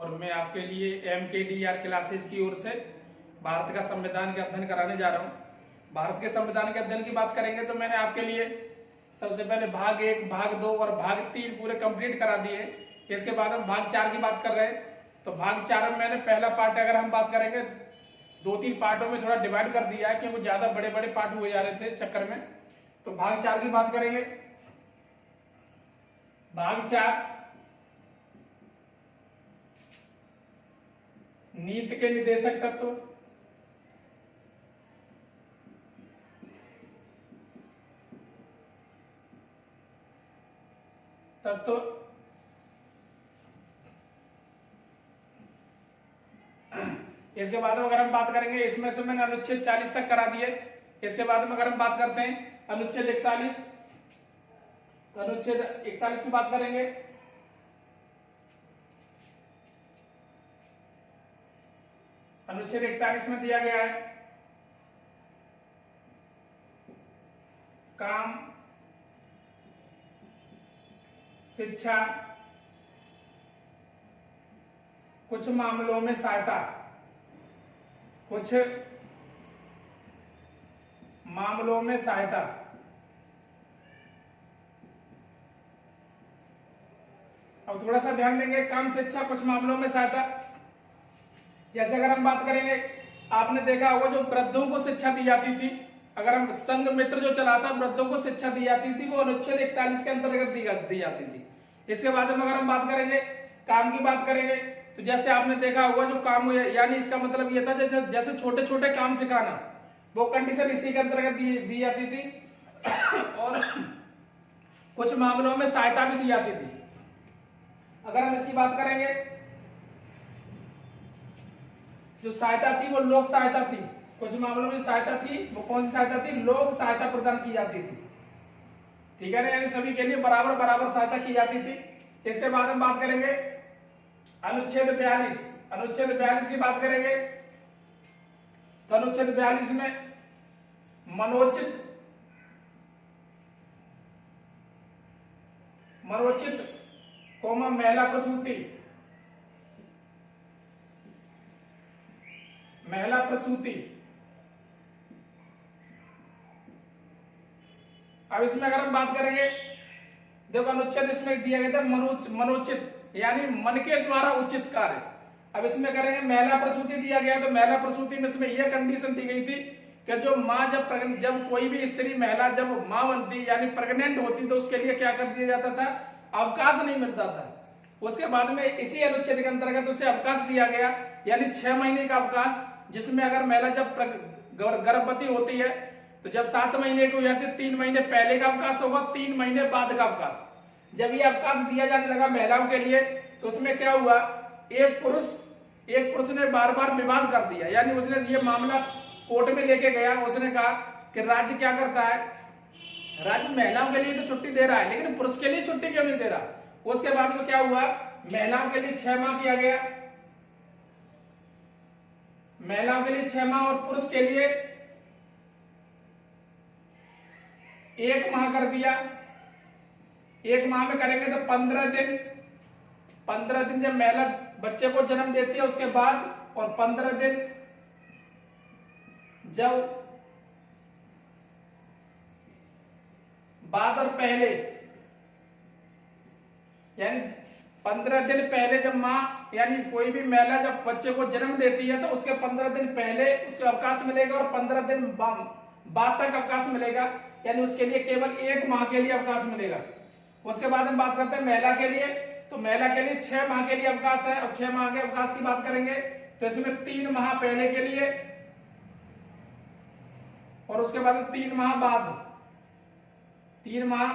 और मैं आपके लिए MKDR क्लासेज की ओर से भारत का संविधान के अध्ययन कराने जा रहा हूँ। भारत के संविधान के अध्ययन की बात करेंगे तो मैंने आपके लिए सबसे पहले भाग 1, भाग 2 और भाग 3 पूरे कंप्लीट करा दिए। इसके बाद हम भाग 4 की बात कर रहे हैं। तो भाग 4 में मैंने पहला पार्ट अगर हम बात करेंगे 2-3 पार्टों में थोड़ा डिवाइड कर दिया है क्योंकि ज्यादा बड़े बड़े पार्ट हुए जा रहे थे इस चक्कर में। तो भाग 4 की बात करेंगे। भाग 4 नीति के निर्देशक तत्व इसके बाद में अगर हम बात करेंगे, इसमें से मैंने अनुच्छेद 40 तक करा दिए। इसके बाद में अगर हम बात करते हैं अनुच्छेद 41, तो अनुच्छेद 41 की बात करेंगे। अनुच्छेद 41 में दिया गया है काम, शिक्षा, कुछ मामलों में सहायता, कुछ मामलों में सहायता। अब थोड़ा सा ध्यान देंगे, काम, शिक्षा, कुछ मामलों में सहायता। जैसे अगर हम बात करेंगे, आपने देखा होगा जो वृद्धों को शिक्षा दी जाती थी, अगर हम संघ मित्र जो चलाता वृद्धों को शिक्षा दी जाती थी, वो अनुच्छेद 41 के अंतर्गत दी जाती थी। इसके बाद में अगर हम बात करेंगे, काम की बात करेंगे, तो जैसे आपने देखा होगा जो काम हुआ, यानी इसका मतलब ये था जैसे छोटे छोटे काम सिखाना, वो कंडीशन इसी के अंतर्गत दी जाती थी और कुछ मामलों में सहायता भी दी जाती थी। अगर हम इसकी बात करेंगे, जो सहायता थी वो लोक सहायता थी। कुछ मामलों में सहायता थी, वो कौन सी सहायता थी? लोक सहायता प्रदान की जाती थी। ठीक है ना, यानी सभी के लिए बराबर बराबर सहायता की जाती थी। इसके बाद हम बात करेंगे अनुच्छेद 42। अनुच्छेद 42 की बात करेंगे तो अनुच्छेद 42 में मनोचित कोमा महिला प्रसूति। अब इसमें अगर हम बात करेंगे, देखो अनुच्छेद इसमें दिया गया था मनोचित, यानी मन के द्वारा उचित कार्य। अब इसमें करेंगे महिला प्रसूति दिया गया, तो महिला प्रसूति में इसमें यह कंडीशन दी गई थी कि जो माँ जब कोई भी स्त्री महिला जब माँ बनती यानी प्रेग्नेंट होती, तो उसके लिए क्या कर दिया जाता था? अवकाश नहीं मिलता था। उसके बाद में इसी अनुच्छेद के अंतर्गत उसे अवकाश दिया गया, यानी 6 महीने का अवकाश, जिसमें अगर महिला जब गर्भवती होती है तो जब 7 महीने की हो जाती है, 3 महीने पहले का अवकाश होगा, 3 महीने बाद का अवकाश। जब ये अवकाश दिया जाने लगा महिलाओं के लिए, तो उसमें क्या हुआ, एक पुरुष ने बार बार विवाद कर दिया, यानी उसने ये मामला कोर्ट में लेके गया। उसने कहा कि राज्य क्या करता है, राज्य महिलाओं के लिए तो छुट्टी दे रहा है, लेकिन पुरुष के लिए छुट्टी क्यों नहीं दे रहा? उसके बाद में क्या हुआ, महिलाओं के लिए 6 माह किया गया, महिलाओं के लिए 6 माह और पुरुष के लिए 1 माह कर दिया। 1 माह में करेंगे तो 15 दिन जब महिला बच्चे को जन्म देती है उसके बाद, और 15 दिन जब बाद और पहले, यानी 15 दिन पहले जब माँ यानी कोई भी महिला जब बच्चे को जन्म देती है तो उसके 15 दिन पहले उसको अवकाश मिलेगा और 15 दिन बाद तक अवकाश मिलेगा, यानी उसके लिए केवल 1 माह के लिए अवकाश मिलेगा। उसके बाद हम बात करते हैं महिला के लिए, तो महिला के लिए 6 माह के लिए अवकाश है। और 6 माह के अवकाश की बात करेंगे तो इसमें 3 माह पहले के लिए और उसके बाद 3 माह बाद, 3 माह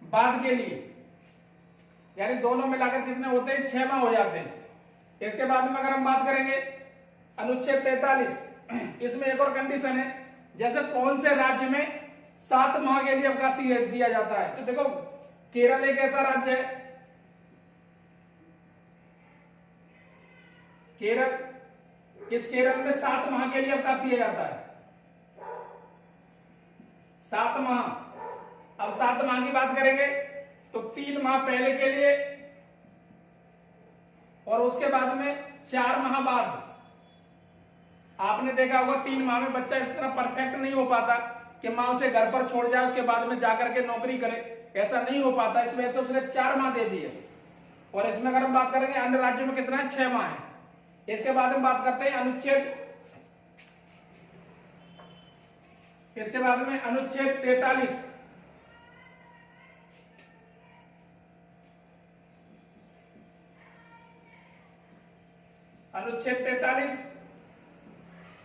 बाद के लिए, यानी दोनों मिलाकर कितने होते हैं? 6 माह हो जाते हैं। इसके बाद में अगर हम बात करेंगे अनुच्छेद 43, इसमें एक और कंडीशन है, जैसे कौन से राज्य में 7 माह के लिए अवकाश दिया जाता है। तो देखो केरल एक ऐसा राज्य है, केरल में 7 माह के लिए अवकाश दिया जाता है, 7 माह। अब 7 माह की बात करेंगे तो 3 माह पहले के लिए और उसके बाद में 4 माह बाद, आपने देखा होगा 3 माह में बच्चा इस तरह परफेक्ट नहीं हो पाता कि माँ उसे घर पर छोड़ जाए उसके बाद में जाकर के नौकरी करे, ऐसा नहीं हो पाता। इस वजह से उसने 4 माह दे दिए। और इसमें अगर हम बात करेंगे अन्य राज्यों में कितना है, 6 माह है। इसके बाद हम बात करते हैं अनुच्छेद, इसके बाद में अनुच्छेद 43, अनुच्छेद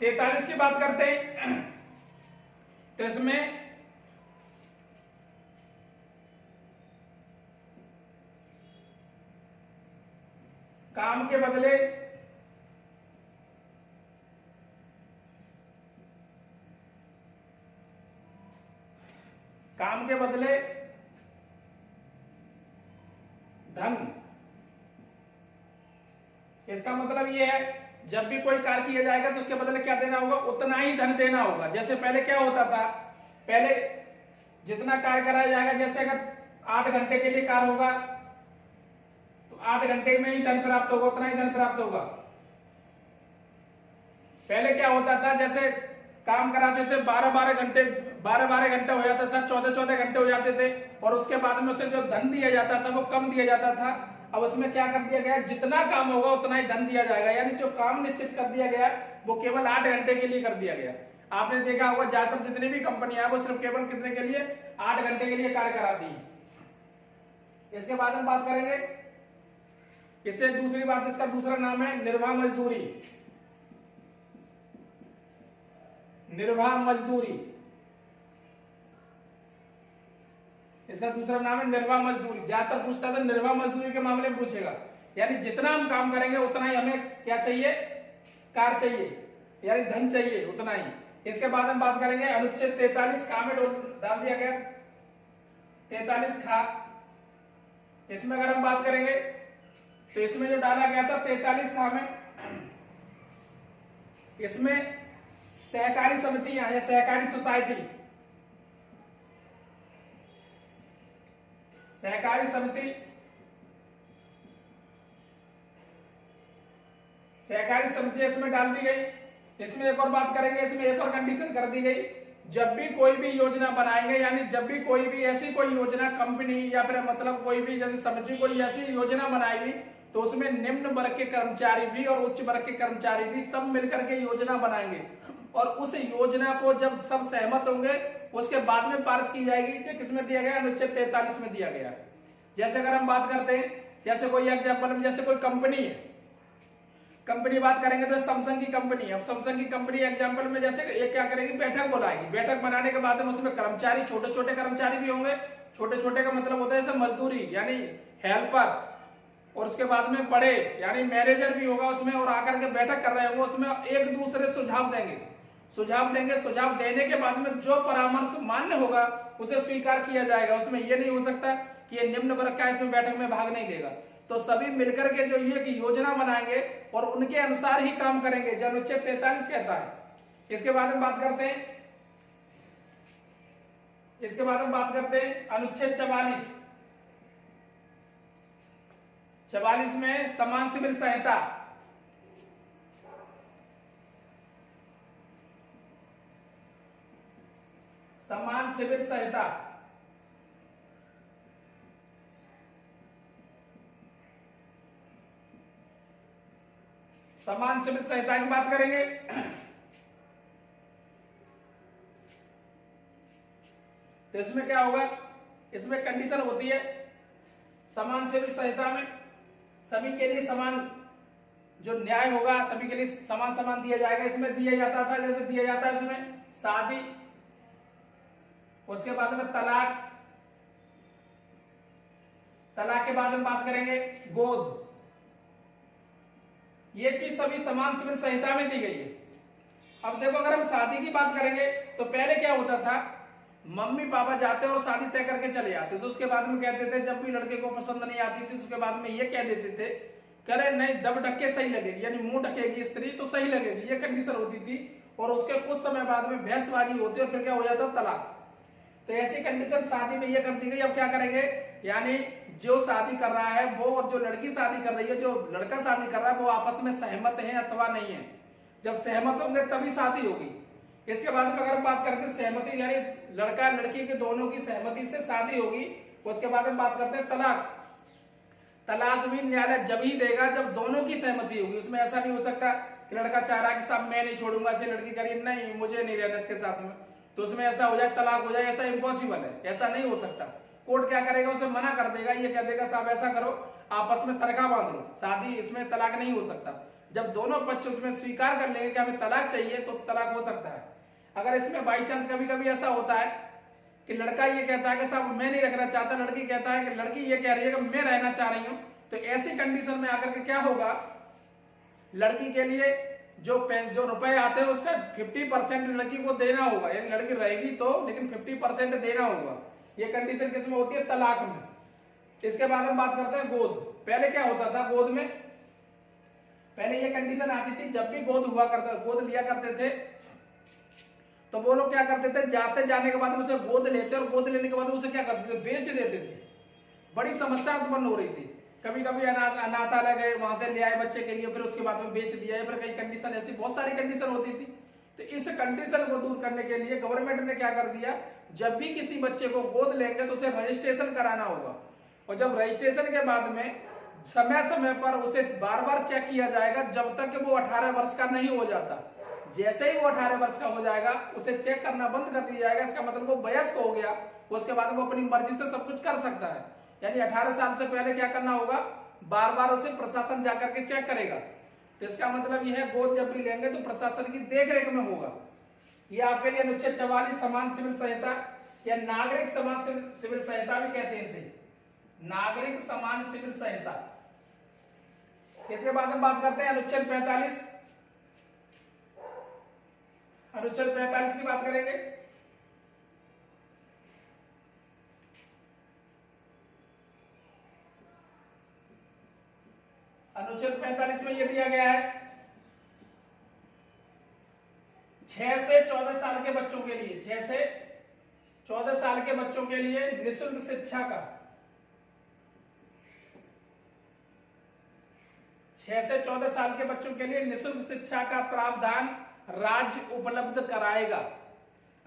43 की बात करते हैं। तो इसमें काम के बदले धन, इसका मतलब ये है जब भी कोई कार्य किया जाएगा तो उसके बदले क्या देना होगा, उतना ही धन देना होगा। जैसे पहले क्या होता था, पहले जितना कार्य कराया जाएगा, जैसे अगर 8 घंटे के लिए कार्य होगा तो 8 घंटे में ही धन प्राप्त होगा, उतना ही धन प्राप्त होगा। पहले क्या होता था, जैसे काम कराते थे 12-12 घंटे हो जाता था, 14-14 घंटे हो जाते थे, और उसके बाद में उसे जो धन दिया जाता था वो कम दिया जाता था। अब उसमें क्या कर दिया गया, जितना काम होगा उतना ही धन दिया जाएगा, यानी जो काम निश्चित कर दिया गया वो केवल 8 घंटे के लिए कर दिया गया। आपने देखा होगा ज्यादातर जितनी भी कंपनियां हैं वो सिर्फ केवल कितने के लिए, 8 घंटे के लिए कार्य कराती है। इसके बाद हम बात करेंगे, इससे दूसरी बात, इसका दूसरा नाम है निर्वाह मजदूरी। निर्वाह मजदूरी, इसका दूसरा नाम है निर्वाह मजदूरी। ज्यादातर पूछता था निर्वाह मजदूरी के मामले में पूछेगा, यानी जितना हम काम करेंगे उतना ही हमें क्या चाहिए, कार चाहिए, यानी धन चाहिए उतना ही। इसके बाद हम बात करेंगे अनुच्छेद 43 का में डाल दिया गया 43 खा। इसमें अगर हम बात करेंगे तो इसमें जो डाला गया था 43 खा में, इसमें सहकारी समितियां या सहकारी सोसाइटी, सहकारी समिति, सहकारी समिति इसमें डाल दी गई। इसमें एक और बात करेंगे, इसमें एक और कंडीशन कर दी गई, जब भी कोई भी योजना बनाएंगे, यानी जब भी कोई भी ऐसी कोई योजना कंपनी या फिर मतलब कोई भी जैसे समिति कोई ऐसी योजना बनाएगी तो उसमें निम्न वर्ग के कर्मचारी भी और उच्च वर्ग के कर्मचारी भी सब मिलकर के योजना बनाएंगे, और उस योजना को जब सब सहमत होंगे उसके बाद में पारित की जाएगी, जो किसमें दिया गया, अनुच्छेद 43 में दिया गया। जैसे अगर हम बात करते हैं, जैसे कोई एग्जाम्पल में, जैसे कोई कंपनी है, कंपनी बात करेंगे तो सैमसंग की कंपनी है। अब सैमसंग की कंपनी एग्जाम्पल में जैसे ये क्या करेगी, बैठक बुलाएगी, बैठक बनाने के बाद में उसमें कर्मचारी, छोटे छोटे कर्मचारी भी होंगे, छोटे छोटे का मतलब होता है जैसे मजदूरी यानी हेल्पर, और उसके बाद में बड़े यानी मैनेजर भी होगा उसमें, और आकर के बैठक कर रहे होंगे, उसमें एक दूसरे सुझाव देंगे, सुझाव देने के बाद में जो परामर्श मान्य होगा उसे स्वीकार किया जाएगा। उसमें यह नहीं हो सकता कि ये निम्न वर्ग का इसमें बैठक में भाग नहीं लेगा। तो सभी मिलकर के जो ये की योजना बनाएंगे और उनके अनुसार ही काम करेंगे, जो अनुच्छेद 43 कहता है। इसके बाद हम बात करते हैं, इसके बाद हम बात करते हैं अनुच्छेद 44। 44 में समान सिविल संहिता, समान सिविल संहिता, समान सिविल संहिता की बात करेंगे। तो इसमें क्या होगा, इसमें कंडीशन होती है समान सिविल संहिता में सभी के लिए समान जो न्याय होगा, सभी के लिए समान समान दिया जाएगा। इसमें दिया जाता था, जैसे दिया जाता है इसमें शादी, उसके बाद में तलाक, तलाक के बाद हम बात करेंगे गोद, ये चीज सभी समान सिविल संहिता में दी गई है। अब देखो अगर हम शादी की बात करेंगे तो पहले क्या होता था, मम्मी पापा जाते और शादी तय करके चले जाते, तो उसके बाद में कहते थे जब भी लड़के को पसंद नहीं आती थी उसके बाद में ये कह देते थे करे नहीं दब ढके सही लगेगी, यानी मुंह ढकेगी स्त्री तो सही लगेगी, ये कंडीशन होती थी। और उसके कुछ समय बाद में बहसबाजी होती और फिर क्या हो जाता तलाक। तो ऐसी कंडीशन शादी में ये कर दी गई। अब क्या करेंगे, यानी जो शादी कर रहा है वो और जो लड़की शादी कर रही है, जो लड़का शादी कर रहा है, वो आपस में सहमत हैं अथवा नहीं है। जब सहमत होंगे तभी शादी होगी। इसके बाद में अगर हम बात करते हैं सहमति, यानी लड़का लड़की के दोनों की सहमति से शादी होगी। उसके बाद में बात करते हैं तलाक। तलाक भी न्यायालय जब ही देगा जब दोनों की सहमति होगी। उसमें ऐसा नहीं हो सकता कि लड़का चाह रहा है कि साहब मैं नहीं छोड़ूंगा इसे, लड़की करी नहीं मुझे नहीं रहना इसके साथ में, तो उसमें ऐसा हो जाए तलाक हो जाए, ऐसा इम्पॉसिबल है, ऐसा नहीं हो सकता। कोर्ट क्या करेगा, उसे मना कर देगा, ये कह देगा साहब ऐसा करो आपस में तनख्वाह बांध लो, शादी इसमें तलाक नहीं हो सकता। जब दोनों पक्ष उसमें स्वीकार कर लेंगे कि हमें तलाक चाहिए तो तलाक हो सकता है। अगर इसमें बाई चांस कभी कभी ऐसा होता है कि लड़का ये कहता है कि साहब मैं नहीं रखना चाहता, लड़की कहता है कि लड़की ये कह रही है कि मैं रहना चाह रही हूं, तो ऐसी कंडीशन में आकर के क्या होगा, लड़की के लिए जो रुपए आते हैं उसका 50% लड़की को देना होगा, यानी लड़की रहेगी तो लेकिन 50% देना होगा। ये कंडीशन किसमें होती है, तलाक में। इसके बाद हम बात करते हैं गोद। पहले क्या होता था गोद में, पहले ये कंडीशन आती थी जब भी गोद हुआ करता, गोद लिया करते थे तो वो लोग क्या करते थे, जाते जाने के बाद उसे गोद लेते और गोद लेने के बाद उसे क्या करते थे, बेच देते थे। बड़ी समस्या उत्पन्न हो रही थी। कभी कभी अनाथालय गए, वहां से ले आए बच्चे के लिए, फिर उसके बाद में बेच दिया, फिर कई कंडीशन ऐसी बहुत सारी कंडीशन होती थी। तो इस कंडीशन को दूर करने के लिए गवर्नमेंट ने क्या कर दिया, जब भी किसी बच्चे को गोद लेंगे तो उसे रजिस्ट्रेशन कराना होगा, और जब रजिस्ट्रेशन के बाद में समय समय पर उसे बार बार चेक किया जाएगा जब तक कि वो 18 वर्ष का नहीं हो जाता। जैसे ही वो 18 वर्ष का हो जाएगा उसे चेक करना बंद कर दिया जाएगा, इसका मतलब वो वयस्क हो गया, उसके बाद वो अपनी मर्जी से सब कुछ कर सकता है। यानी 18 साल से पहले क्या करना होगा, बार बार उसे प्रशासन जाकर के चेक करेगा। तो इसका मतलब यह है गोद जब भी लेंगे तो प्रशासन की देखरेख में होगा। यह आपके लिए अनुच्छेद 44 समान सिविल संहिता या नागरिक समान सिविल संहिता भी कहते हैं इसे, नागरिक समान सिविल संहिता। इसके बाद हम बात करते हैं अनुच्छेद 45। अनुच्छेद 45 की बात करेंगे। अनुच्छेद 45 में यह दिया गया है 6 से 14 साल के बच्चों के लिए, 6 से 14 साल के बच्चों के लिए निःशुल्क शिक्षा का, 6 से 14 साल के बच्चों के लिए निःशुल्क शिक्षा का प्रावधान राज्य उपलब्ध कराएगा।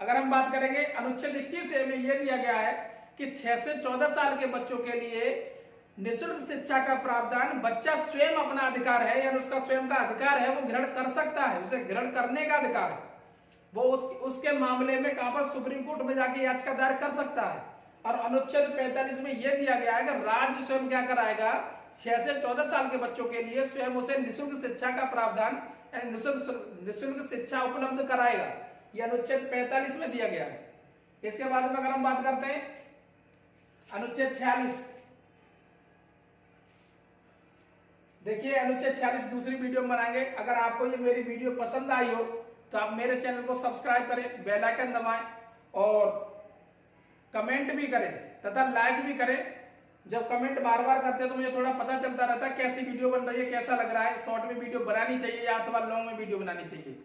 अगर हम बात करेंगे अनुच्छेद 21 में यह दिया गया है कि 6 से 14 साल के बच्चों के लिए निःशुल्क शिक्षा का प्रावधान बच्चा स्वयं अपना अधिकार है, यानी उसका स्वयं का अधिकार है, वो ग्रहण कर सकता है, उसे ग्रहण करने का अधिकार है। वो उसके मामले में कहां पर, सुप्रीम कोर्ट में जाके याचिका दायर कर सकता है। और अनुच्छेद 45 में यह दिया गया है कि राज्य स्वयं क्या कराएगा, 6 से 14 साल के बच्चों के लिए स्वयं उसे निःशुल्क शिक्षा का प्रावधान, निःशुल्क शिक्षा उपलब्ध कराएगा। यह अनुच्छेद 45 में दिया गया है। इसके बाद में अगर हम बात करते हैं अनुच्छेद 46, देखिए अनुच्छेद 46 दूसरी वीडियो बनाएंगे। अगर आपको ये मेरी वीडियो पसंद आई हो तो आप मेरे चैनल को सब्सक्राइब करें, बेल आइकन दबाएं और कमेंट भी करें तथा लाइक भी करें। जब कमेंट बार बार करते हैं तो मुझे थोड़ा पता चलता रहता है कैसी वीडियो बन रही है, कैसा लग रहा है, शॉर्ट में वीडियो बनानी चाहिए या अथवा लॉन्ग में वीडियो बनानी चाहिए।